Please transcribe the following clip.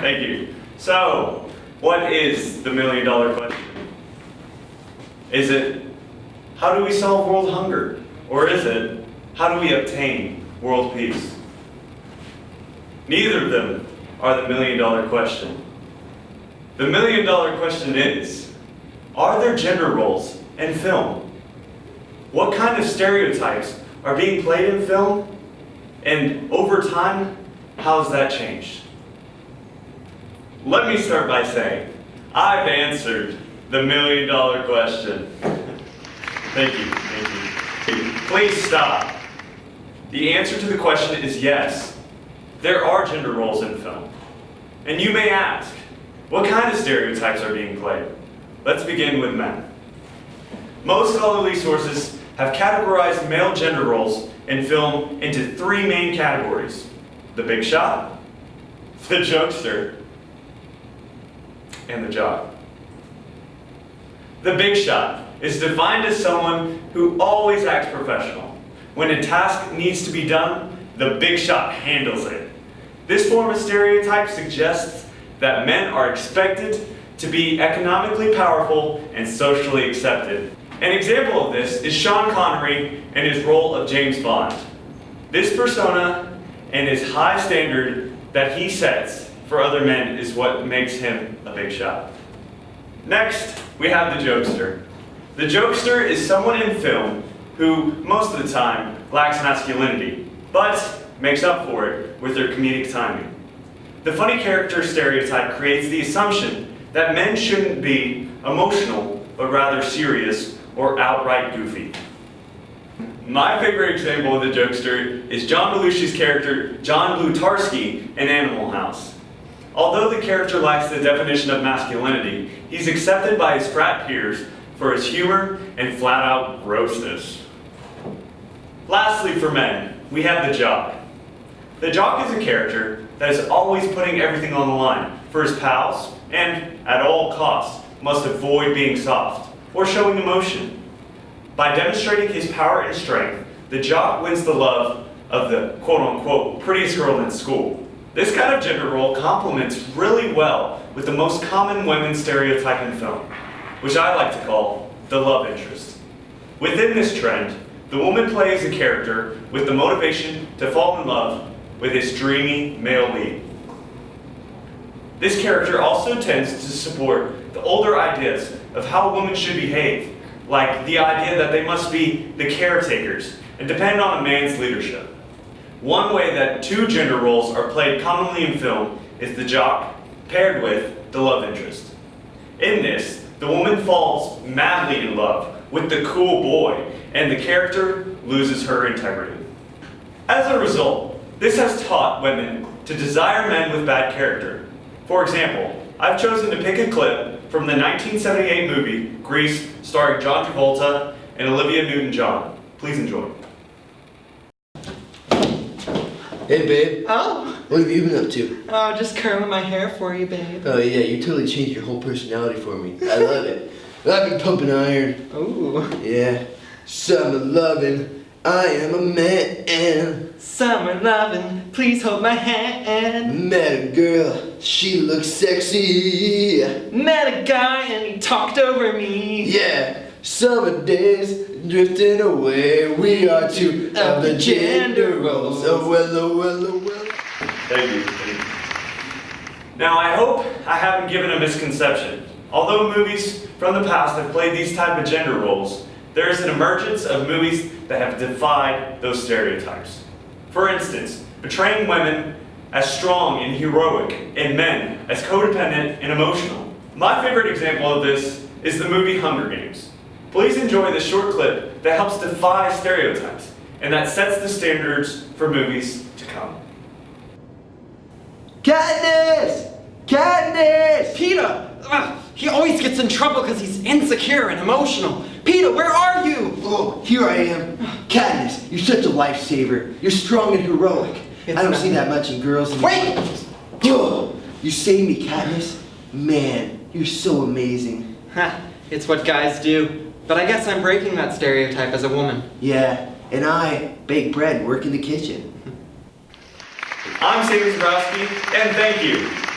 Thank you. So, what is the million-dollar question? Is it, how do we solve world hunger? Or is it, how do we obtain world peace? Neither of them are the million-dollar question. The million-dollar question is, are there gender roles in film? What kind of stereotypes are being played in film? And over time, how has that changed? Let me start by saying, I've answered the million-dollar question. Thank you, thank you. Please stop. The answer to the question is yes. There are gender roles in film. And you may ask, what kind of stereotypes are being played? Let's begin with men. Most scholarly sources have categorized male gender roles in film into three main categories: the big shot, the jokester, and the jock. The big shot is defined as someone who always acts professional. When a task needs to be done, the big shot handles it. This form of stereotype suggests that men are expected to be economically powerful and socially accepted. An example of this is Sean Connery in his role of James Bond. This persona and his high standard that he sets for other men is what makes him a big shot. Next, we have the jokester. The jokester is someone in film who, most of the time, lacks masculinity, but makes up for it with their comedic timing. The funny character stereotype creates the assumption that men shouldn't be emotional, but rather serious or outright goofy. My favorite example of the jokester is John Belushi's character, John Blutarski, in Animal House. Although the character lacks the definition of masculinity, he's accepted by his frat peers for his humor and flat-out grossness. Lastly, for men, we have the jock. The jock is a character that is always putting everything on the line for his pals and, at all costs, must avoid being soft or showing emotion. By demonstrating his power and strength, the jock wins the love of the quote-unquote prettiest girl in school. This kind of gender role complements really well with the most common women's stereotype in film, which I like to call the love interest. Within this trend, the woman plays a character with the motivation to fall in love with his dreamy male lead. This character also tends to support the older ideas of how women should behave, like the idea that they must be the caretakers and depend on a man's leadership. One way that two gender roles are played commonly in film is the jock paired with the love interest. In this, the woman falls madly in love with the cool boy, and the character loses her integrity. As a result, this has taught women to desire men with bad character. For example, I've chosen to pick a clip from the 1978 movie Grease, starring John Travolta and Olivia Newton-John. Please enjoy. Hey babe. Oh. What have you been up to? Oh, just curling my hair for you, babe. Oh yeah, you totally changed your whole personality for me. I love it. I've been pumping iron. Ooh. Yeah. Summer loving, I am a man. Summer loving, please hold my hand. Met a girl, she looks sexy. Met a guy and he talked over me. Yeah. Summer days drifting away. We are two of the gender roles. Oh well, oh well, oh well. Thank you. Now, I hope I haven't given a misconception. Although movies from the past have played these type of gender roles, there is an emergence of movies that have defied those stereotypes. For instance, portraying women as strong and heroic and men as codependent and emotional. My favorite example of this is the movie Hunger Games. Please enjoy this short clip that helps defy stereotypes and that sets the standards for movies to come. Katniss! Katniss! Peter! He always gets in trouble because he's insecure and emotional. Peter, where are you? Oh, here I am. Katniss, you're such a lifesaver. You're strong and heroic. I don't see that much in girls. Wait! Oh, you saved me, Katniss. Man, you're so amazing. Ha, it's what guys do. But I guess I'm breaking that stereotype as a woman. Yeah, and I bake bread and work in the kitchen. I'm Sammy Zaborowski, and thank you